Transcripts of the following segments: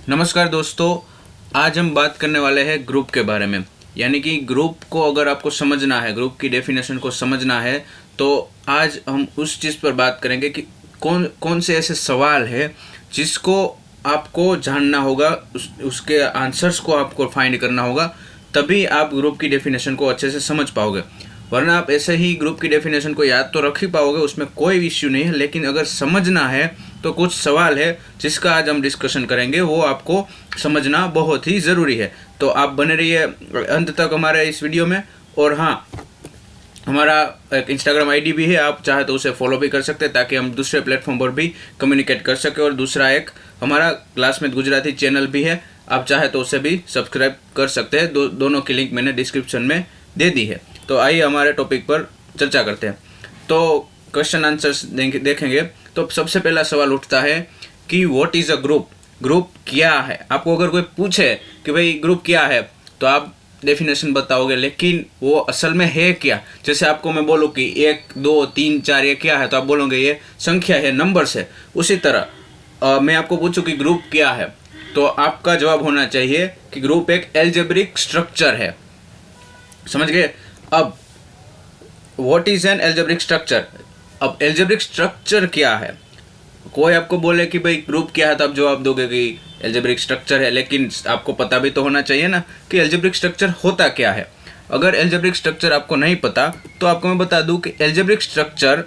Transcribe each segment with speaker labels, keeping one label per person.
Speaker 1: नमस्कार दोस्तों, आज हम बात करने वाले हैं ग्रुप के बारे में। यानी कि ग्रुप को अगर आपको समझना है, ग्रुप की डेफिनेशन को समझना है, तो आज हम उस चीज़ पर बात करेंगे कि कौन कौन से ऐसे सवाल है जिसको आपको जानना होगा, उसके आंसर्स को आपको फाइंड करना होगा, तभी आप ग्रुप की डेफिनेशन को अच्छे से समझ पाओगे। वरना आप ऐसे ही ग्रुप की डेफिनेशन को याद तो रख ही पाओगे, उसमें कोई इश्यू नहीं है, लेकिन अगर समझना है तो कुछ सवाल है जिसका आज हम डिस्कशन करेंगे, वो आपको समझना बहुत ही ज़रूरी है। तो आप बने रहिए अंत तक हमारे इस वीडियो में। और हाँ, हमारा एक इंस्टाग्राम आईडी भी है, आप चाहे तो उसे फॉलो भी कर सकते हैं ताकि हम दूसरे प्लेटफॉर्म पर भी कम्युनिकेट कर सकें। और दूसरा एक हमारा क्लासमेट गुजराती चैनल भी है, आप चाहे तो उसे भी सब्सक्राइब कर सकते हैं। दोनों की लिंक मैंने डिस्क्रिप्शन में दे दी है। तो आइए हमारे टॉपिक पर चर्चा करते हैं। तो क्वेश्चन आंसर्स देखेंगे। तो सबसे पहला सवाल उठता है कि what is a group. Group क्या है। आपको अगर कोई पूछे कि भाई ग्रुप क्या है, तो आप डेफिनेशन बताओगे, लेकिन वो असल में है क्या। जैसे आपको मैं बोलूँ कि 1 2 3 4 ये क्या है, तो आप बोलोगे ये संख्या है, नंबर्स है। उसी तरह मैं आपको पूछूं कि ग्रुप क्या है, तो आपका जवाब होना चाहिए कि ग्रुप एक एल्जेब्रिक स्ट्रक्चर है। समझ गए। अब what is an algebraic structure. अब एल्जेब्रिक स्ट्रक्चर क्या है। कोई आपको बोले कि भाई ग्रुप क्या है, तो आप जवाब दोगे कि एल्जेब्रिक स्ट्रक्चर है, लेकिन आपको पता भी तो होना चाहिए ना कि एल्जेब्रिक स्ट्रक्चर होता क्या है। अगर एल्जेब्रिक स्ट्रक्चर आपको नहीं पता, तो आपको मैं बता दूं कि एल्जेब्रिक स्ट्रक्चर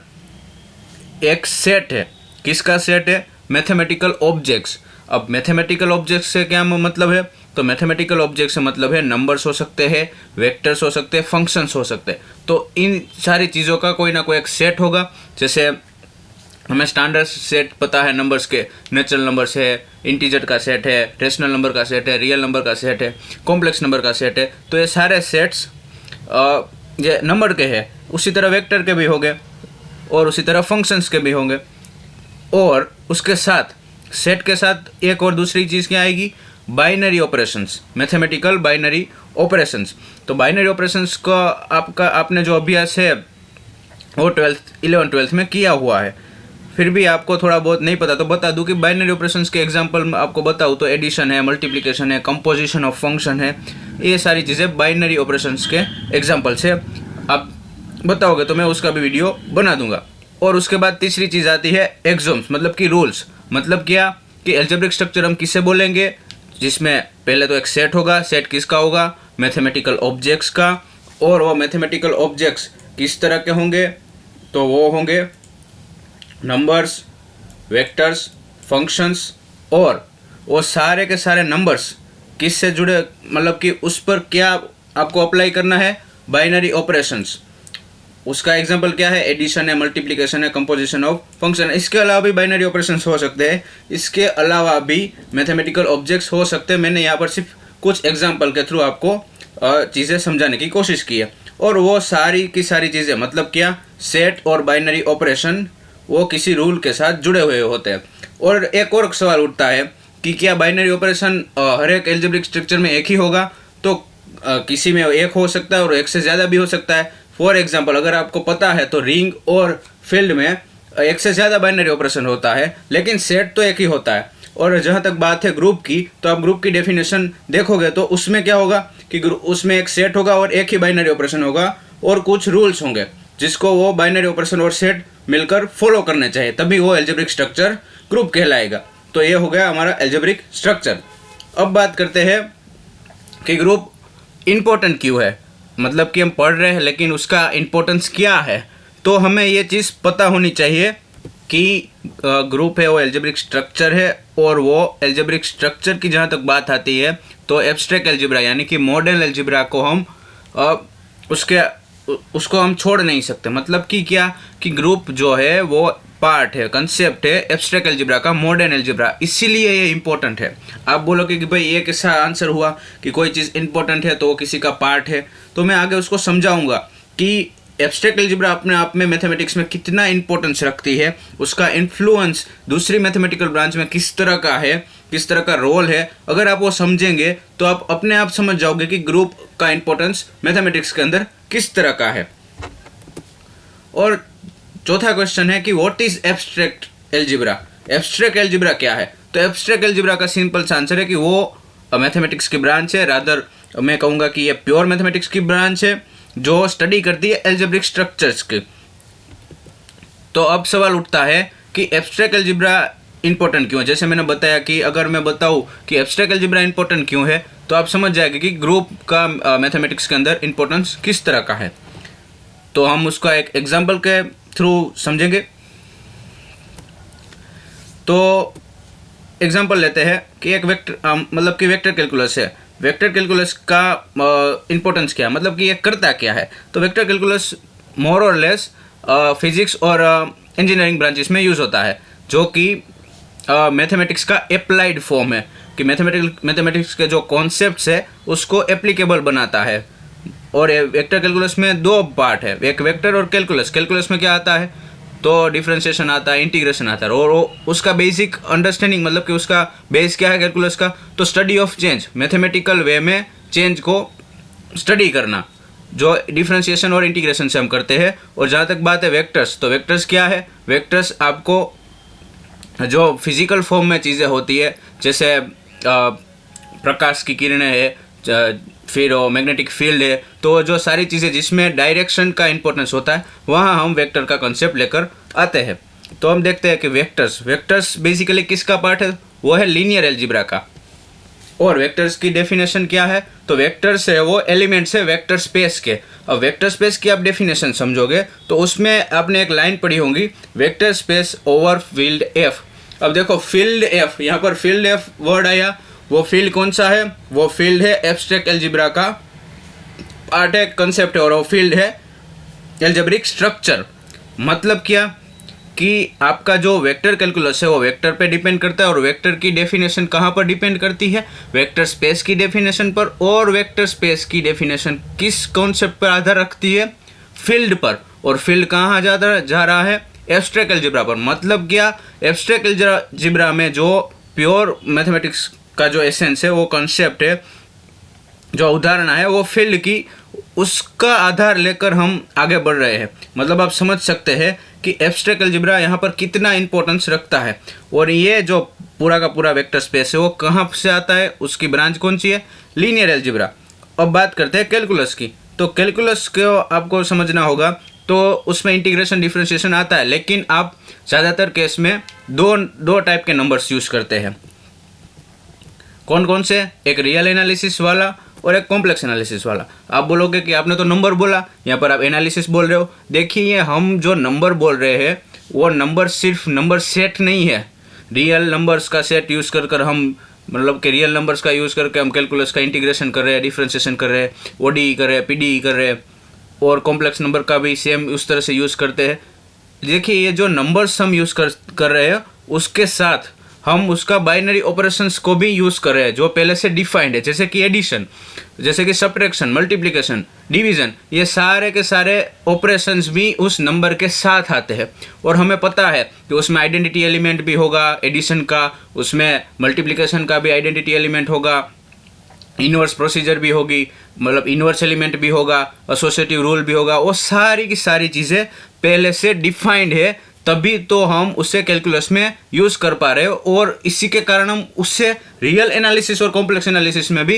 Speaker 1: एक सेट है। किसका सेट है? Mathematical objects. अब मैथमेटिकल ऑब्जेक्ट्स से क्या मतलब है? तो मैथमेटिकल ऑब्जेक्ट से मतलब है नंबर्स हो सकते हैं, वेक्टर्स हो सकते हैं, फंक्शंस हो सकते हैं। तो इन सारी चीज़ों का कोई ना कोई एक सेट होगा। जैसे हमें स्टैंडर्ड सेट पता है नंबर्स के, नेचुरल नंबर्स है, इंटीजर का सेट है, रेशनल नंबर का सेट है, रियल नंबर का सेट है, कॉम्प्लेक्स नंबर का सेट है। तो ये सारे सेट्स ये नंबर के हैं। उसी तरह वेक्टर के भी होंगे और उसी तरह फंक्शंस के भी होंगे। और उसके साथ सेट के साथ एक और दूसरी चीज़ क्या आएगी? Binary operations, mathematical binary operations. तो बाइनरी ऑपरेशंस का आपने जो अभ्यास है वो 11th-12th में किया हुआ है। फिर भी आपको थोड़ा बहुत नहीं पता, तो बता दूं कि बाइनरी ऑपरेशंस के एग्जांपल आपको बताऊं तो एडिशन है, मल्टीप्लिकेशन है, कंपोजिशन ऑफ फंक्शन है। ये सारी चीज़ें बाइनरी ऑपरेशंस के एग्जांपल्स है। आप बताओगे तो मैं उसका भी वीडियो बना दूंगा। और उसके बाद तीसरी चीज़ आती है एक्सोम्स, मतलब कि रूल्स। मतलब क्या कि एल्जेब्रिक स्ट्रक्चर हम किससे बोलेंगे, जिसमें पहले तो एक सेट होगा। सेट किसका होगा? मैथमेटिकल ऑब्जेक्ट्स का। और वो मैथमेटिकल ऑब्जेक्ट्स किस तरह के होंगे? तो वो होंगे नंबर्स, वेक्टर्स, फंक्शंस। और वो सारे के सारे नंबर्स किससे जुड़े, मतलब कि उस पर क्या आपको अप्लाई करना है? Binary operations. उसका एग्जांपल क्या है? एडिशन है, मल्टीप्लिकेशन है, कंपोजिशन ऑफ फंक्शन। इसके अलावा भी बाइनरी ऑपरेशंस हो सकते हैं। इसके अलावा भी मैथमेटिकल ऑब्जेक्ट्स हो सकते हैं। मैंने यहाँ पर सिर्फ कुछ एग्जांपल के थ्रू आपको चीज़ें समझाने की कोशिश की है। और वो सारी की सारी चीज़ें, मतलब क्या, सेट और बाइनरी ऑपरेशन वो किसी रूल के साथ जुड़े हुए होते हैं। और एक और सवाल उठता है कि क्या बाइनरी ऑपरेशन हर एक एल्जेब्रिक स्ट्रक्चर में एक ही होगा? तो किसी में एक हो सकता है और एक से ज़्यादा भी हो सकता है। फॉर एग्जांपल, अगर आपको पता है तो रिंग और फील्ड में एक से ज़्यादा बाइनरी ऑपरेशन होता है, लेकिन सेट तो एक ही होता है। और जहाँ तक बात है ग्रुप की, तो आप ग्रुप की डेफिनेशन देखोगे तो उसमें क्या होगा कि उसमें एक सेट होगा और एक ही बाइनरी ऑपरेशन होगा और कुछ रूल्स होंगे जिसको वो बाइनरी ऑपरेशन और सेट मिलकर फॉलो करने चाहिए, तभी वो एल्जेब्रिक स्ट्रक्चर ग्रुप कहलाएगा। तो ये हो गया हमारा एल्जेब्रिक स्ट्रक्चर। अब बात करते हैं कि ग्रुप इम्पोर्टेंट क्यों है। मतलब कि हम पढ़ रहे हैं, लेकिन उसका इम्पोर्टेंस क्या है। तो हमें ये चीज़ पता होनी चाहिए कि ग्रुप है वो एल्जेब्रिक स्ट्रक्चर है। और वो एल्जेब्रिक स्ट्रक्चर की जहाँ तक बात आती है, तो एब्स्ट्रैक्ट एल्जेब्रा यानी कि मॉडर्न एल्जेब्रा को हम उसको हम छोड़ नहीं सकते। मतलब कि क्या कि ग्रुप जो है वो पार्ट है, कंसेप्ट है एब्स्ट्रैक्ट एल्जेब्रा का, मॉडर्न एल्जेब्रा। इसीलिए ये इंपॉर्टेंट है। आप बोलोगे कि भाई ये कैसा आंसर हुआ कि कोई चीज़ इंपॉर्टेंट है तो वो किसी का पार्ट है। तो मैं आगे उसको समझाऊंगा कि एब्स्ट्रैक्ट एल्जेब्रा अपने आप में मैथमेटिक्स में कितना इंपॉर्टेंस रखती है, उसका इन्फ्लुएंस दूसरी मैथमेटिकल ब्रांच में किस तरह का है, किस तरह का रोल है। अगर आप वो समझेंगे तो आप अपने आप समझ जाओगे कि ग्रुप का इंपॉर्टेंस मैथमेटिक्स के अंदर किस तरह का है। और चौथा क्वेश्चन है कि what is abstract algebra. Abstract algebra क्या है? तो एब्स्ट्रैक्ट अलजेब्रा का सिंपल सा आंसर है कि वो मैथमेटिक्स की ब्रांच है, रादर मैं कहूँगा कि ये प्योर मैथमेटिक्स की ब्रांच है जो स्टडी करती है एल्जेब्रिक स्ट्रक्चर्स की। तो अब सवाल उठता है कि एब्स्ट्रैक्ट अलजेब्रा इंपॉर्टेंट क्यों है। जैसे मैंने बताया कि अगर मैं बताऊं कि एब्स्ट्रैक्ट अलजेब्रा इंपॉर्टेंट क्यों है तो आप समझ जाएंगे कि ग्रुप का मैथमेटिक्स के अंदर इंपॉर्टेंस किस तरह का है। तो हम उसका एक एग्जांपल के थ्रू समझेंगे। तो एग्जांपल लेते हैं कि एक वेक्टर कैलकुलस है। वेक्टर कैलकुलस का इंपॉर्टेंस क्या है, मतलब कि ये करता क्या है। तो वेक्टर कैलकुलस मोर और लेस फिजिक्स और इंजीनियरिंग ब्रांचेस में यूज़ होता है, जो कि मैथमेटिक्स का अप्लाइड फॉर्म है कि मैथमेटिक्स के जो कॉन्सेप्ट्स है उसको एप्लीकेबल बनाता है। और वेक्टर कैलकुलस में दो पार्ट है, एक वेक्टर और कैलकुलस। कैलकुलस में क्या आता है तो डिफरेंशिएशन आता है, इंटीग्रेशन आता है, और उसका बेसिक अंडरस्टैंडिंग मतलब कि उसका बेस क्या है कैलकुलस का, तो स्टडी ऑफ चेंज, मैथमेटिकल वे में चेंज को स्टडी करना, जो डिफरेंशिएशन और इंटीग्रेशन से हम करते हैं। और जहाँ तक बात है वेक्टर्स, तो वेक्टर्स क्या है, वेक्टर्स आपको जो फिजिकल फॉर्म में चीज़ें होती है, जैसे प्रकाश की किरणें है, फिर मैग्नेटिक फील्ड है, तो जो सारी चीज़ें जिसमें डायरेक्शन का इंपॉर्टेंस होता है वहाँ हम वेक्टर का कॉन्सेप्ट लेकर आते हैं। तो हम देखते हैं कि वेक्टर्स बेसिकली किसका पार्ट है, वो है लीनियर अलजेब्रा का। और वेक्टर्स की डेफिनेशन क्या है, तो वेक्टर्स है वो एलिमेंट्स है वेक्टर स्पेस के। अब वेक्टर स्पेस की आप डेफिनेशन समझोगे तो उसमें आपने एक लाइन पढ़ी होगी, vector space over field F. अब देखो फील्ड एफ, यहाँ पर फील्ड एफ वर्ड आया, वो फील्ड कौन सा है, वो फील्ड है एब्स्ट्रैक्ट अलजेब्रा का पार्ट है, कंसेप्ट है, और वो फील्ड है अलजेब्रिक स्ट्रक्चर। मतलब क्या कि आपका जो वेक्टर कैलकुलस है वो वेक्टर पे डिपेंड करता है, और वेक्टर की डेफिनेशन कहाँ पर डिपेंड करती है, वेक्टर स्पेस की डेफिनेशन पर। और वेक्टर स्पेस की डेफिनेशन किस कॉन्सेप्ट पर आधार रखती है, फील्ड पर। और फील्ड कहाँ जा रहा है, एब्स्ट्रैक्ट अलजेब्रा पर। मतलब क्या, एब्स्ट्रैक्ट अलजेब्रा में जो प्योर मैथमेटिक्स का जो एसेंस है, वो कॉन्सेप्ट है, जो उदाहरण है वो फील्ड की, उसका आधार लेकर हम आगे बढ़ रहे हैं। मतलब आप समझ सकते हैं कि एब्स्ट्रैक्ट अलजेब्रा यहाँ पर कितना इंपॉर्टेंस रखता है। और ये जो पूरा का पूरा वेक्टर स्पेस है वो कहाँ से आता है, उसकी ब्रांच कौन सी है, लीनियर अलजेब्रा। अब बात करते हैं कैलकुलस की। तो कैलकुलस को आपको समझना होगा, तो उसमें इंटीग्रेशन डिफरेंशिएशन आता है, लेकिन आप ज़्यादातर केस में दो टाइप के नंबर्स यूज़ करते हैं। कौन कौन से, एक रियल एनालिसिस वाला और एक कॉम्प्लेक्स एनालिसिस वाला। आप बोलोगे कि आपने तो नंबर बोला, यहाँ पर आप एनालिसिस बोल रहे हो। देखिए हम जो नंबर बोल रहे हैं वो नंबर सिर्फ नंबर सेट नहीं है। रियल नंबर्स का सेट यूज़ कर हम मतलब कि रियल नंबर्स का यूज़ करके हम कैलकुलस का इंटीग्रेशन कर रहे हैं, डिफरेंशिएशन कर रहे हैं, ओडी कर रहे हैं, पीडी कर रहे हैं, और कॉम्प्लेक्स नंबर का भी सेम उस तरह से यूज़ करते हैं। देखिए ये जो नंबर्स हम यूज़ कर रहे हैं उसके साथ हम उसका बाइनरी ऑपरेशंस को भी यूज़ कर रहे हैं जो पहले से डिफाइंड है, जैसे कि एडिशन, जैसे कि सब्ट्रैक्शन, मल्टीप्लिकेशन, डिवीज़न। ये सारे के सारे ऑपरेशंस भी उस नंबर के साथ आते हैं। और हमें पता है कि उसमें आइडेंटिटी एलिमेंट भी होगा एडिशन का, उसमें मल्टीप्लिकेशन का भी आइडेंटिटी एलिमेंट होगा, इन्वर्स प्रोसीजर भी होगी, मतलब इन्वर्स एलिमेंट भी होगा, एसोसिएटिव रूल भी होगा। वो सारी की सारी चीज़ें पहले से डिफाइंड है, तभी तो हम उसे कैलकुलस में यूज़ कर पा रहे हो। और इसी के कारण हम उससे रियल एनालिसिस और कॉम्प्लेक्स एनालिसिस में भी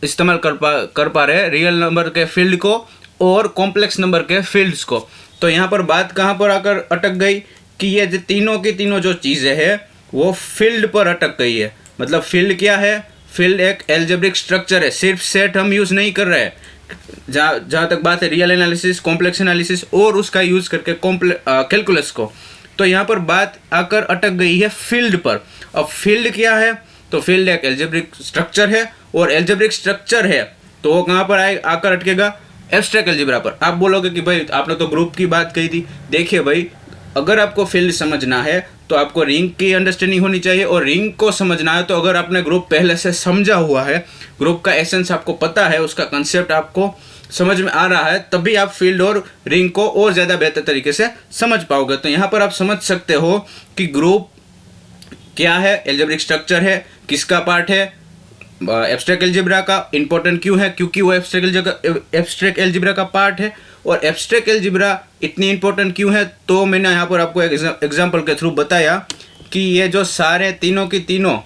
Speaker 1: इस्तेमाल कर पा रहे हैं, रियल नंबर के फील्ड को और कॉम्प्लेक्स नंबर के फील्ड्स को। तो यहाँ पर बात कहाँ पर आकर अटक गई कि ये जो तीनों की तीनों जो चीज़ें हैं वो फील्ड पर अटक गई है। मतलब फील्ड क्या है, फील्ड एक एल्जेब्रिक स्ट्रक्चर है, सिर्फ सेट हम यूज़ नहीं कर रहे हैं। जहाँ तक बात है रियल एनालिसिस, कॉम्प्लेक्स एनालिसिस और उसका यूज़ करके कैलकुलस को, तो यहाँ पर बात आकर अटक गई है फील्ड पर। अब फील्ड क्या है, तो फील्ड एक एल्जेब्रिक स्ट्रक्चर है, और एल्जेब्रिक स्ट्रक्चर है तो वो कहाँ पर आकर अटकेगा, एब्स्ट्रैक्ट अलजेब्रा पर। आप बोलोगे कि भाई आपने तो ग्रुप की बात कही थी। देखिए भाई, अगर आपको फील्ड समझना है तो आपको रिंग की अंडरस्टैंडिंग होनी चाहिए, और रिंग को समझना है तो अगर आपने ग्रुप पहले से समझा हुआ है, ग्रुप का एसेंस आपको पता है, उसका कंसेप्ट आपको समझ में आ रहा है, तभी आप फील्ड और रिंग को और ज़्यादा बेहतर तरीके से समझ पाओगे। तो यहाँ पर आप समझ सकते हो कि ग्रुप क्या है, एल्जेब्रिक स्ट्रक्चर है, किसका पार्ट है, एब्स्ट्रैक्ट अलजेब्रा का। इंपॉर्टेंट क्यों है, क्योंकि वो एब्स्ट्रैक्ट अलजेब्रा का पार्ट है। और एब्स्ट्रैक्ट अलजेब्रा इतनी इंपॉर्टेंट क्यों है, तो मैंने यहाँ पर आपको एक एग्जांपल के थ्रू बताया कि ये जो सारे तीनों की तीनों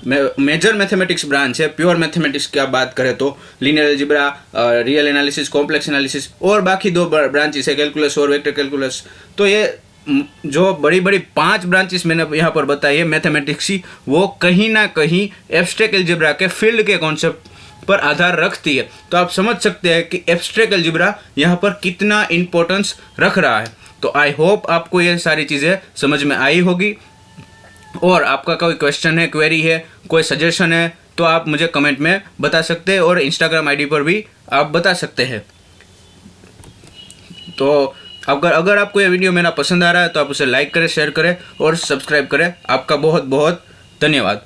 Speaker 1: मेजर मैथमेटिक्स ब्रांच है, प्योर मैथमेटिक्स की आप बात करें तो linear algebra, real analysis, complex analysis और बाकी 2 ब्रांचेस है कैलकुलस और वेक्टर कैलकुलस। तो ये जो बड़ी बड़ी 5 ब्रांचेस मैंने यहाँ पर बताई है मैथमेटिक्स की, वो कहीं ना कहीं एब्स्ट्रैक्ट अलजेब्रा के फील्ड के कॉन्सेप्ट पर आधार रखती है। तो आप समझ सकते हैं कि एब्स्ट्रैक्ट अलजेब्रा यहाँ पर कितना इंपॉर्टेंस रख रहा है। तो आई होप आपको ये सारी चीज़ें समझ में आई होगी, और आपका कोई क्वेश्चन है, क्वेरी है, कोई सजेशन है तो आप मुझे कमेंट में बता सकते हैं, और इंस्टाग्राम आईडी पर भी आप बता सकते हैं। तो अगर आपको ये वीडियो मेरा पसंद आ रहा है तो आप उसे लाइक करें, शेयर करें और सब्सक्राइब करें। आपका बहुत बहुत धन्यवाद।